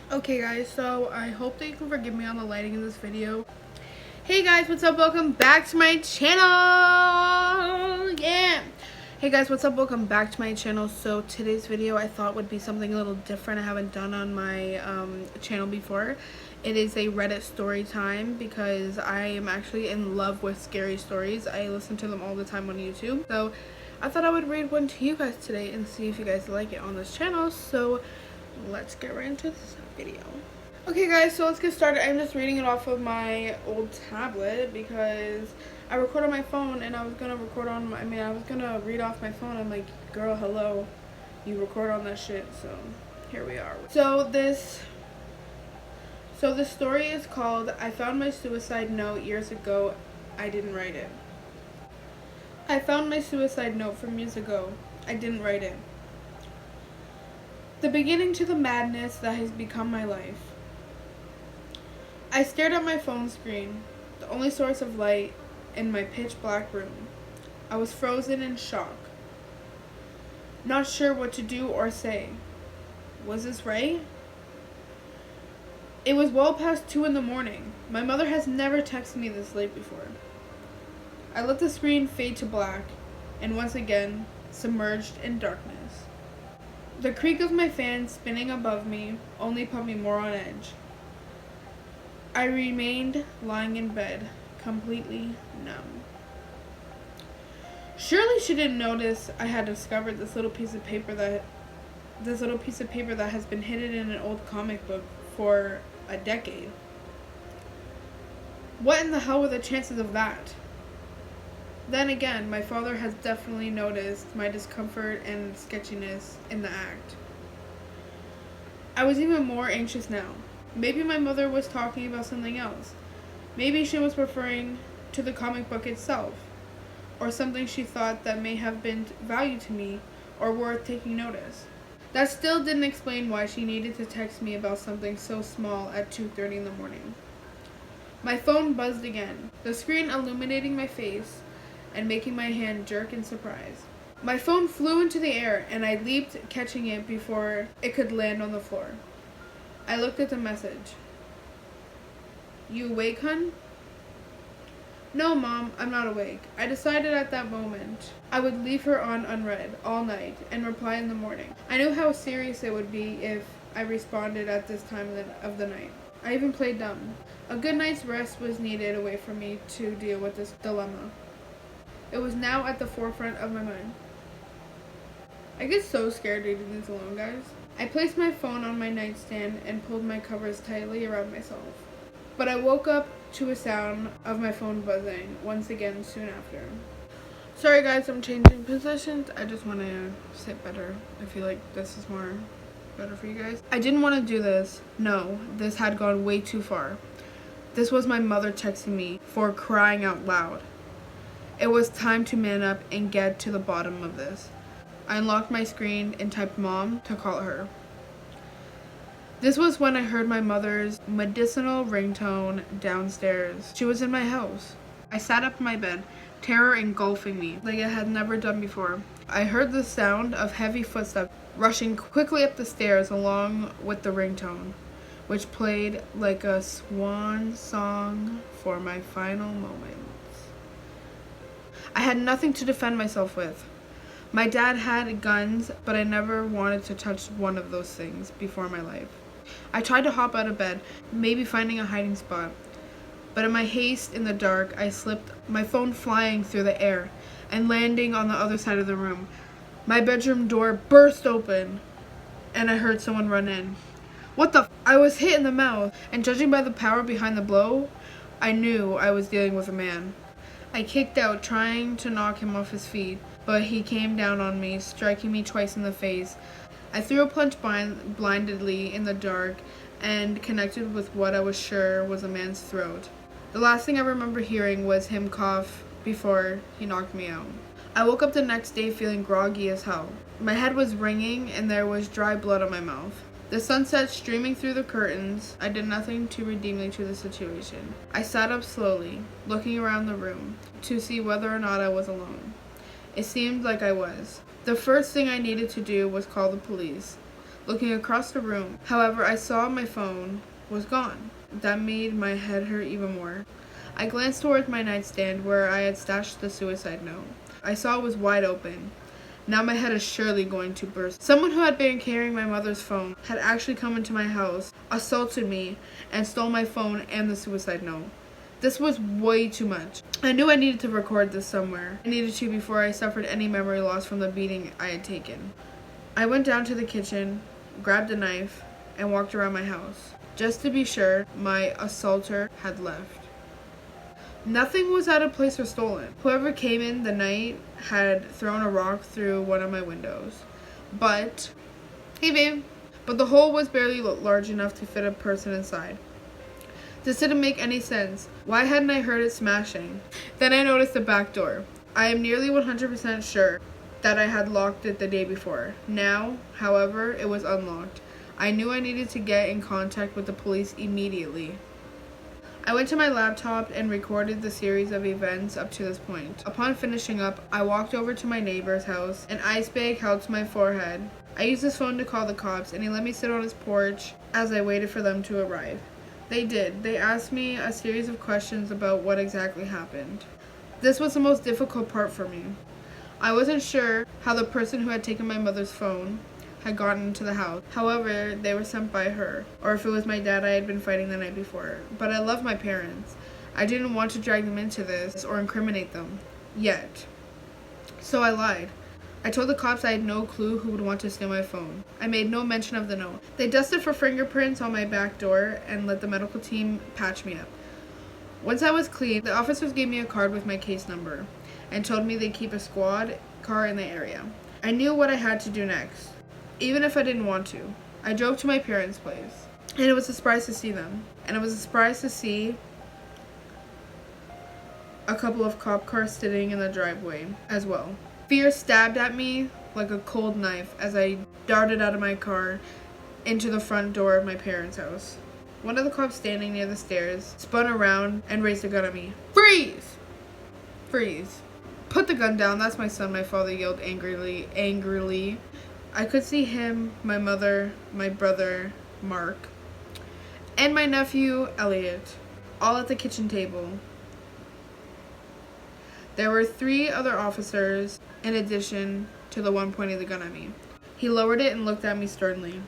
Okay guys, so I hope that you can forgive me on the lighting in this video. Hey guys, what's up? Welcome back to my channel. Yeah. Hey guys, what's up? Welcome back to my channel. So today's video I thought would be something a little different I haven't done on my channel before. It is a Reddit story time because I am actually in love with scary stories. I listen to them all the time on YouTube. So I thought I would read one to you guys today and see if you guys like it on this channel. So let's get right into this video. Okay guys, so let's get started. I'm just reading it off of my old tablet because I record on my phone and I was gonna record on my, I was gonna read off my phone. I'm like, girl, hello, you record on that shit. So here we are. So this story is called I Found My Suicide Note Years Ago, I Didn't Write It. I found my suicide note from years ago. I didn't write it. The beginning to the madness that has become my life. I stared at my phone screen, the only source of light in my pitch black room. I was frozen in shock, not sure what to do or say. Was this right? It was well past 2 in the morning. My mother has never texted me this late before. I let the screen fade to black, and once again, submerged in darkness. The creak of my fan spinning above me only put me more on edge. I remained lying in bed, completely numb. Surely she didn't notice I had discovered this little piece of paper that has been hidden in an old comic book for a decade. What in the hell were the chances of that? Then again, my father has definitely noticed my discomfort and sketchiness in the act. I was even more anxious now. Maybe my mother was talking about something else. Maybe she was referring to the comic book itself, or something she thought that may have been value to me or worth taking notice. That still didn't explain why she needed to text me about something so small at 2:30 in the morning. My phone buzzed again, the screen illuminating my face and making my hand jerk in surprise. My phone flew into the air and I leaped, catching it before it could land on the floor. I looked at the message. You awake, hun? No, Mom, I'm not awake. I decided at that moment I would leave her on unread all night and reply in the morning. I knew how serious it would be if I responded at this time of the night. I even played dumb. A good night's rest was needed away from me to deal with this dilemma. It was now at the forefront of my mind. I get so scared reading this alone, guys. I placed my phone on my nightstand and pulled my covers tightly around myself. But I woke up to a sound of my phone buzzing once again soon after. Sorry guys, I'm changing positions. I just want to sit better. I feel like this is better for you guys. I didn't want to do this. No, this had gone way too far. This was my mother texting me for crying out loud. It was time to man up and get to the bottom of this. I unlocked my screen and typed Mom to call her. This was when I heard my mother's medicinal ringtone downstairs. She was in my house. I sat up in my bed, terror engulfing me like it had never done before. I heard the sound of heavy footsteps rushing quickly up the stairs along with the ringtone, which played like a swan song for my final moments. I had nothing to defend myself with. My dad had guns, but I never wanted to touch one of those things before in my life. I tried to hop out of bed, maybe finding a hiding spot. But in my haste in the dark, I slipped, my phone flying through the air and landing on the other side of the room. My bedroom door burst open, and I heard someone run in. What the f? I was hit in the mouth, and judging by the power behind the blow, I knew I was dealing with a man. I kicked out, trying to knock him off his feet, but he came down on me, striking me twice in the face. I threw a punch blindly in the dark and connected with what I was sure was a man's throat. The last thing I remember hearing was him cough before he knocked me out. I woke up the next day feeling groggy as hell. My head was ringing and there was dry blood on my mouth. The sunset streaming through the curtains, I did nothing to redeem me to the situation. I sat up slowly, looking around the room to see whether or not I was alone. It seemed like I was. The first thing I needed to do was call the police. looking across the room. However, I saw my phone was gone. That made my head hurt even more. I glanced towards my nightstand where I had stashed the suicide note. I saw it was wide open. Now my head is surely going to burst. Someone who had been carrying my mother's phone had actually come into my house, assaulted me, and stole my phone and the suicide note. This was way too much. I knew I needed to record this somewhere. I needed to before I suffered any memory loss from the beating I had taken. I went down to the kitchen, grabbed a knife, and walked around my house. Just to be sure, my assaulter had left. Nothing was out of place or stolen. Whoever came in the night had thrown a rock through one of my windows. But the hole was barely large enough to fit a person inside. This didn't make any sense. Why hadn't I heard it smashing? Then I noticed the back door. I am nearly 100% sure that I had locked it the day before. Now, however, it was unlocked. I knew I needed to get in contact with the police immediately. I went to my laptop and recorded the series of events up to this point. Upon finishing up, I walked over to my neighbor's house, an ice bag held to my forehead. I used his phone to call the cops, and he let me sit on his porch as I waited for them to arrive. They did. They asked me a series of questions about what exactly happened. This was the most difficult part for me. I wasn't sure how the person who had taken my mother's phone had gotten into the house. However, they were sent by her, or if it was my dad I had been fighting the night before. But I love my parents. I didn't want to drag them into this or incriminate them. Yet. So I lied. I told the cops I had no clue who would want to steal my phone. I made no mention of the note. They dusted for fingerprints on my back door and let the medical team patch me up. Once I was clean, the officers gave me a card with my case number and told me they'd keep a squad car in the area. I knew what I had to do next. Even if I didn't want to. I drove to my parents' place. And it was a surprise to see them. And it was a surprise to see a couple of cop cars sitting in the driveway as well. Fear stabbed at me like a cold knife as I darted out of my car into the front door of my parents' house. One of the cops standing near the stairs spun around and raised a gun at me. Freeze! Freeze. Put the gun down. That's my son, my father yelled angrily. I could see him, my mother, my brother, Mark, and my nephew, Elliot, all at the kitchen table. There were 3 other officers in addition to the one pointing the gun at me. He lowered it and looked at me sternly.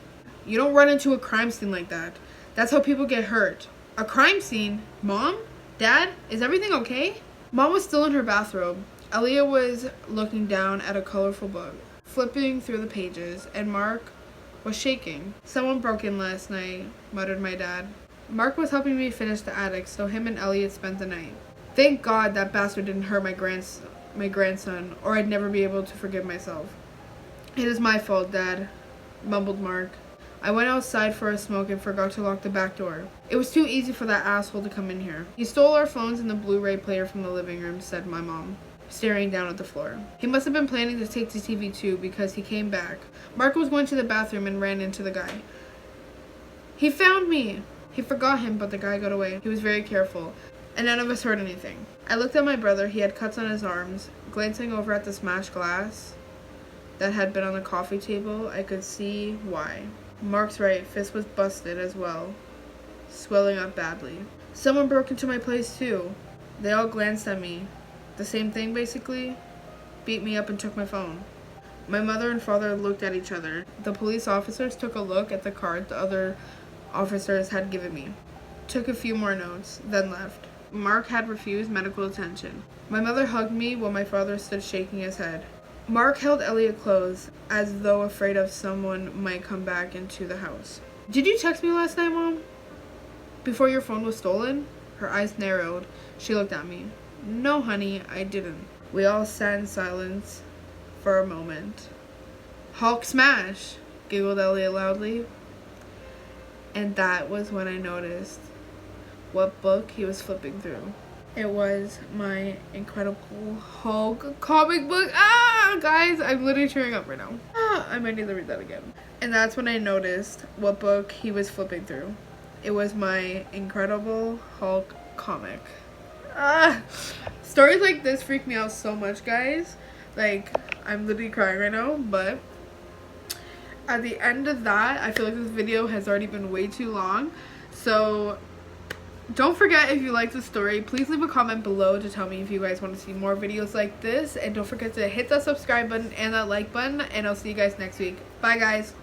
You don't run into a crime scene like that. That's how people get hurt. A crime scene? Mom? Dad? Is everything okay? Mom was still in her bathrobe. Elliot was looking down at a colorful book, flipping through the pages, and Mark was shaking. Someone broke in last night, muttered my dad. Mark was helping me finish the attic, so him and Elliot spent the night. Thank God that bastard didn't hurt my grandson, or I'd never be able to forgive myself. It is my fault, Dad, mumbled Mark. I went outside for a smoke and forgot to lock the back door. It was too easy for that asshole to come in here. He stole our phones and the Blu-ray player from the living room, said my mom, staring down at the floor. He must have been planning to take the TV too, because he came back. Mark was going to the bathroom and ran into the guy. He found me! He forgot him, but the guy got away. He was very careful, and none of us heard anything. I looked at my brother. He had cuts on his arms. Glancing over at the smashed glass that had been on the coffee table, I could see why. Mark's right, fist was busted as well, swelling up badly. Someone broke into my place too. They all glanced at me. The same thing, basically. Beat me up and took my phone. My mother and father looked at each other. The police officers took a look at the card the other officers had given me, took a few more notes, then left. Mark had refused medical attention. My mother hugged me while my father stood shaking his head. Mark held Elliot close, as though afraid of someone might come back into the house. Did you text me last night, Mom? Before your phone was stolen? Her eyes narrowed. She looked at me. No, honey, I didn't. We all sat in silence for a moment. Hulk smash, giggled Elliot loudly. And that was when I noticed what book he was flipping through. It was my Incredible Hulk comic book. Guys, I'm literally tearing up right now. I might need to read that again. And that's when I noticed what book he was flipping through. It was my Incredible Hulk comic. Stories like this freak me out so much, guys. Like, I'm literally crying right now, but at the end of that, I feel like this video has already been way too long. So don't forget, if you like the story, please leave a comment below to tell me if you guys want to see more videos like this. And don't forget to hit that subscribe button and that like button. And I'll see you guys next week. Bye, guys.